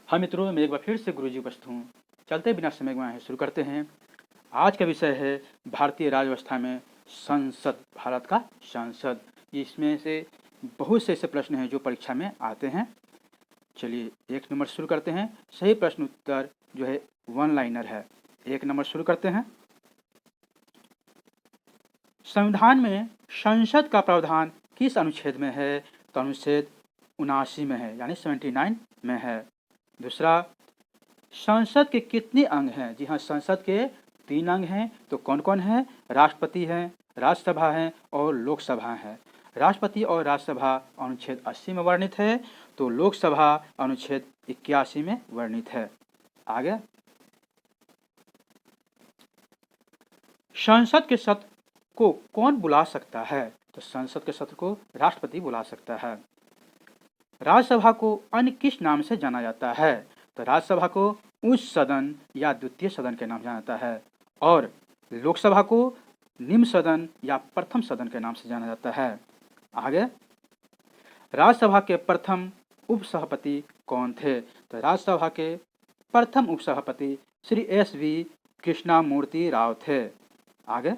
हाँ मित्रों, मैं एक बार फिर से गुरुजी उपस्थित हूँ। चलते बिना समय गंवाए शुरू करते हैं। आज का विषय है भारतीय राज्य व्यवस्था में संसद, भारत का संसद। इसमें से बहुत से ऐसे प्रश्न हैं जो परीक्षा में आते हैं। चलिए एक नंबर शुरू करते हैं। सही प्रश्न उत्तर जो है वन लाइनर है। एक नंबर शुरू करते हैं। संविधान में संसद का प्रावधान किस अनुच्छेद में है? तो अनुच्छेद 79 में है, यानी 79 में है। दूसरा, संसद के कितने अंग हैं? जी हाँ, संसद के 3 अंग हैं। तो कौन कौन है? राष्ट्रपति हैं, राज्यसभा है और लोकसभा है। राष्ट्रपति और राज्यसभा अनुच्छेद 80 में वर्णित है, तो लोकसभा अनुच्छेद 81 में वर्णित है। आगे, संसद के सत्र को कौन बुला सकता है? तो संसद के सत्र को राष्ट्रपति बुला सकता है। राज्यसभा को अन्य किस नाम से जाना जाता है? तो राज्यसभा को उच्च सदन या द्वितीय सदन के नाम जाना जाता है और लोकसभा को निम्न सदन या प्रथम सदन के नाम से जाना जाता है। आगे, राज्यसभा के प्रथम उपसभापति कौन थे? तो राज्यसभा के प्रथम उपसभापति श्री SV कृष्णमूर्ति राव थे। आगे,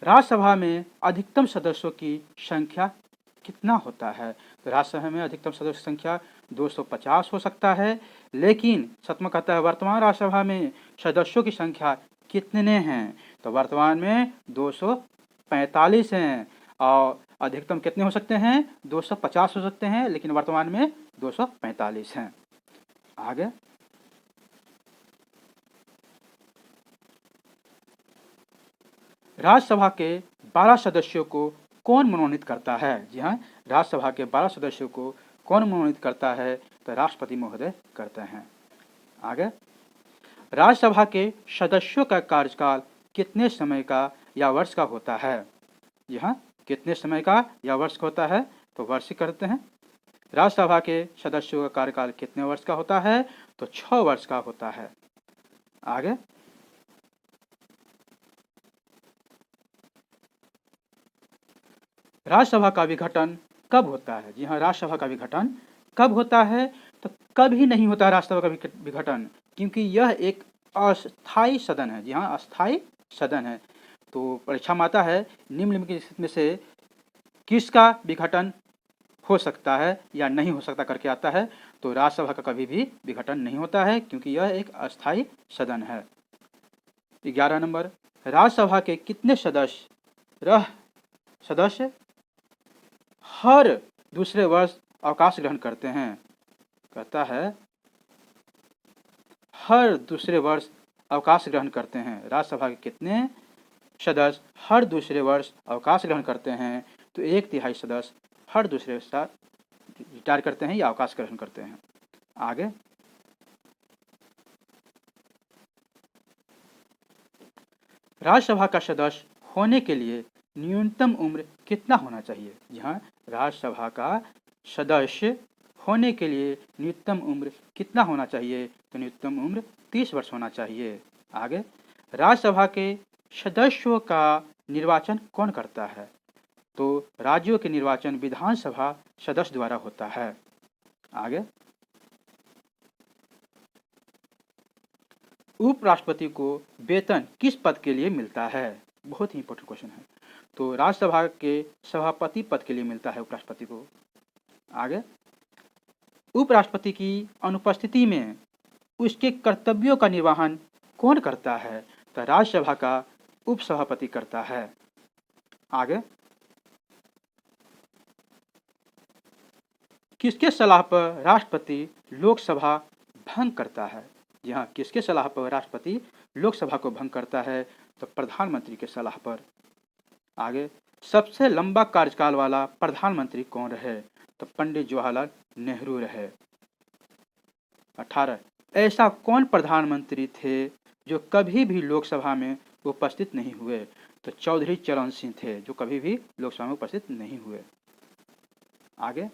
राज्यसभा में अधिकतम सदस्यों की संख्या कितना होता है? तो राज्यसभा में अधिकतम सदस्य संख्या 250 हो सकता है, लेकिन सतमा कहता है वर्तमान राज्यसभा में सदस्यों की संख्या कितने हैं? तो वर्तमान में 245 हैं और अधिकतम कितने हो सकते हैं? 250 हो सकते हैं, लेकिन वर्तमान में 245 हैं। आगे, राज्यसभा के 12 सदस्यों को कौन मनोनीत करता है? जी हाँ, राज्यसभा के 12 सदस्यों को कौन मनोनीत करता है? तो राष्ट्रपति महोदय करते हैं। आगे, राज्यसभा के सदस्यों का कार्यकाल कितने समय का या वर्ष का होता है? जी हाँ, कितने समय का या वर्ष का होता है? तो वर्ष करते हैं। राज्यसभा के सदस्यों का कार्यकाल कितने वर्ष का होता है? तो 6 वर्ष का होता है। आगे, राज्यसभा का विघटन कब होता है? जी हाँ, राज्यसभा का विघटन कब होता है? तो कभी नहीं होता राज्यसभा का विघटन, क्योंकि यह एक अस्थायी सदन है। जी हाँ, अस्थायी सदन है। तो परीक्षा में आता है निम्नलिखित की स्थिति में से किसका विघटन हो सकता है या नहीं हो सकता करके आता है। तो राज्यसभा का कभी भी विघटन नहीं होता है, क्योंकि यह एक अस्थायी सदन है। 11 नंबर, राज्यसभा के कितने सदस्य हर दूसरे वर्ष अवकाश ग्रहण करते हैं? कहता है हर दूसरे वर्ष अवकाश ग्रहण करते हैं। राज्यसभा के कितने सदस्य हर दूसरे वर्ष अवकाश ग्रहण करते हैं? तो 1/3 सदस्य हर दूसरे साल रिटायर करते हैं या अवकाश ग्रहण करते हैं। आगे, राज्यसभा का सदस्य होने के लिए न्यूनतम उम्र कितना होना चाहिए? जी हाँ, राज्यसभा का सदस्य होने के लिए न्यूनतम उम्र कितना होना चाहिए? तो न्यूनतम उम्र 30 वर्ष होना चाहिए। आगे, राज्यसभा के सदस्यों का निर्वाचन कौन करता है? तो राज्यों के निर्वाचन विधानसभा सदस्य द्वारा होता है। आगे, उपराष्ट्रपति को वेतन किस पद के लिए मिलता है? बहुत ही इंपॉर्टेंट क्वेश्चन है। तो राज्यसभा के सभापति पद के लिए मिलता है उपराष्ट्रपति को। आगे, उपराष्ट्रपति की अनुपस्थिति में उसके कर्तव्यों का निर्वहन कौन करता है? तो राज्यसभा का उपसभापति करता है। आगे, किसके सलाह पर राष्ट्रपति लोकसभा भंग करता है? जी हाँ, किसके सलाह पर राष्ट्रपति लोकसभा को भंग करता है? तो प्रधानमंत्री के सलाह पर। आगे, सबसे लंबा कार्यकाल वाला प्रधानमंत्री कौन रहे? तो पंडित जवाहरलाल नेहरू रहे। 18, ऐसा कौन प्रधानमंत्री थे जो कभी भी लोकसभा में उपस्थित नहीं हुए? तो चौधरी चरण सिंह थे, जो कभी भी लोकसभा में उपस्थित नहीं हुए। आगे,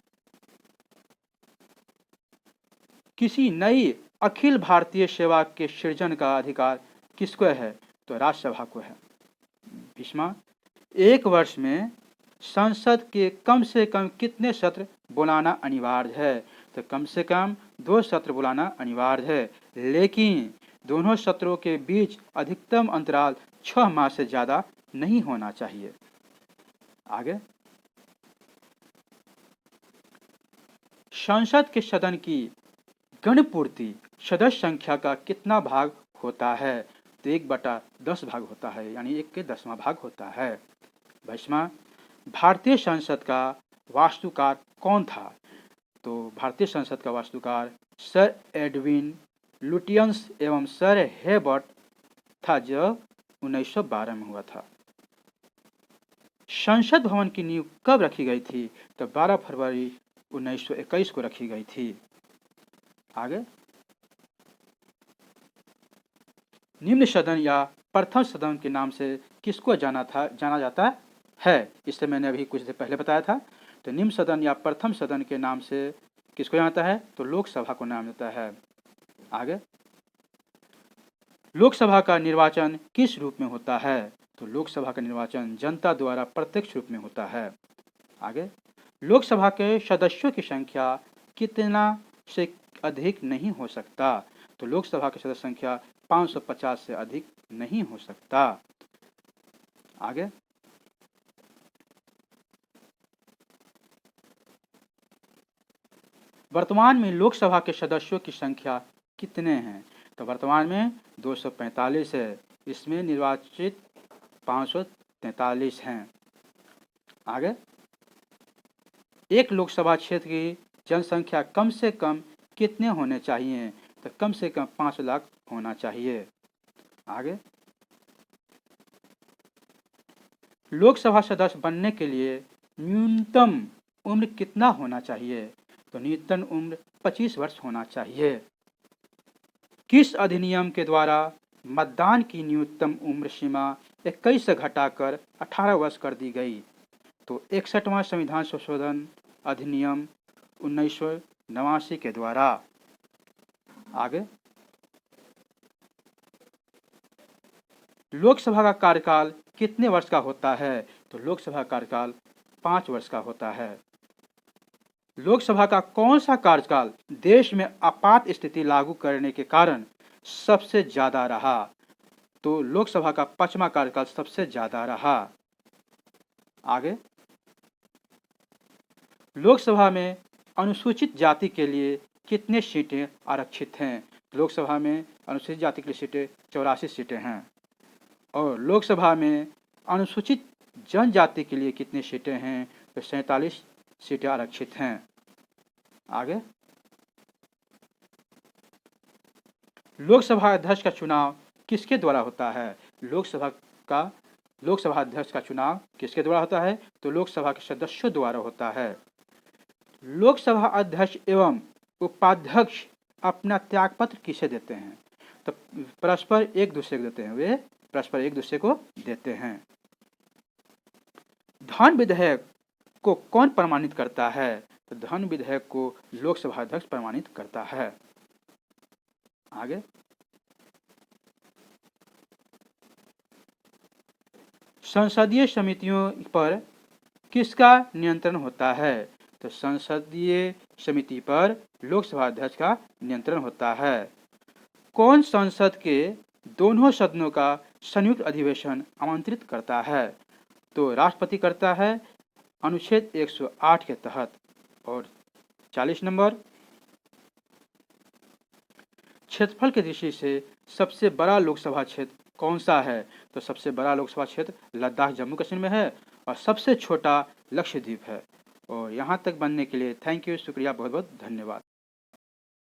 किसी नई अखिल भारतीय सेवा के सृजन का अधिकार किसको है? तो राज्यसभा को है। 20वां, एक वर्ष में संसद के कम से कम कितने सत्र बुलाना अनिवार्य है? तो कम से कम 2 सत्र बुलाना अनिवार्य है, लेकिन दोनों सत्रों के बीच अधिकतम अंतराल 6 माह से ज़्यादा नहीं होना चाहिए। आगे, संसद के सदन की गणपूर्ति सदस्य संख्या का कितना भाग होता है? तो 1/10 भाग होता है, यानी 1 के 10वां भाग होता है। 22वां, भारतीय संसद का वास्तुकार कौन था? तो भारतीय संसद का वास्तुकार सर एडविन लुटियंस एवं सर हेबर्ट था, जो 1912 में हुआ था। संसद भवन की नींव कब रखी गई थी? तो 12 फरवरी 1921 को रखी गई थी। आगे, निम्न सदन या प्रथम सदन के नाम से किसको जाना जाता है? इससे मैंने अभी कुछ देर पहले बताया था। तो निम्न सदन या प्रथम सदन के नाम से किसको जाना जाता है? तो लोकसभा को नाम देता है। आगे, लोकसभा का निर्वाचन किस रूप में होता है? तो लोकसभा का निर्वाचन जनता द्वारा प्रत्यक्ष रूप में होता है। आगे, लोकसभा के सदस्यों की संख्या कितना से अधिक नहीं हो सकता? तो लोकसभा की सदस्य संख्या 550 से अधिक नहीं हो सकता। आगे, वर्तमान में लोकसभा के सदस्यों की संख्या कितने हैं? तो वर्तमान में 245 है, इसमें निर्वाचित 543 हैं। आगे, एक लोकसभा क्षेत्र की जनसंख्या कम से कम कितने होने चाहिए? तो कम से कम 5 लाख होना चाहिए। आगे, लोकसभा सदस्य बनने के लिए न्यूनतम उम्र कितना होना चाहिए? तो न्यूनतम उम्र 25 वर्ष होना चाहिए। किस अधिनियम के द्वारा मतदान की न्यूनतम उम्र सीमा 21 से घटाकर 18 वर्ष कर दी गई? तो 61वां संविधान संशोधन अधिनियम 1989 के द्वारा। आगे, लोकसभा का कार्यकाल कितने वर्ष का होता है? तो लोकसभा कार्यकाल 5 वर्ष का होता है। लोकसभा का कौन सा कार्यकाल देश में आपात स्थिति लागू करने के कारण सबसे ज्यादा रहा? तो लोकसभा का 5वां कार्यकाल सबसे ज्यादा रहा। आगे, लोकसभा में अनुसूचित जाति के लिए कितने सीटें आरक्षित हैं? लोकसभा में अनुसूचित जाति के लिए सीटें 84 सीटें हैं। और लोकसभा में अनुसूचित जनजाति के लिए कितनी सीटें हैं? तो 47 सीटें आरक्षित हैं। आगे, लोकसभा अध्यक्ष का चुनाव किसके द्वारा होता है? लोकसभा अध्यक्ष का चुनाव किसके द्वारा होता है? तो लोकसभा के सदस्यों द्वारा होता है। लोकसभा अध्यक्ष एवं उपाध्यक्ष अपना त्यागपत्र किसे देते हैं? तो परस्पर एक दूसरे को देते हैं, वे परस्पर एक दूसरे को देते हैं। धन विधेयक को कौन प्रमाणित करता है? तो धन विधेयक को लोकसभा अध्यक्ष प्रमाणित करता है। आगे, संसदीय समितियों पर किसका नियंत्रण होता है? तो संसदीय समिति पर लोकसभा अध्यक्ष का नियंत्रण होता है। कौन संसद के दोनों सदनों का संयुक्त अधिवेशन आमंत्रित करता है? तो राष्ट्रपति करता है, अनुच्छेद 108 के तहत। और 40 नंबर, क्षेत्रफल की दृष्टि से सबसे बड़ा लोकसभा क्षेत्र कौन सा है? तो सबसे बड़ा लोकसभा क्षेत्र लद्दाख जम्मू कश्मीर में है और सबसे छोटा लक्षद्वीप है। और यहाँ तक बनने के लिए थैंक यू, शुक्रिया, बहुत बहुत धन्यवाद।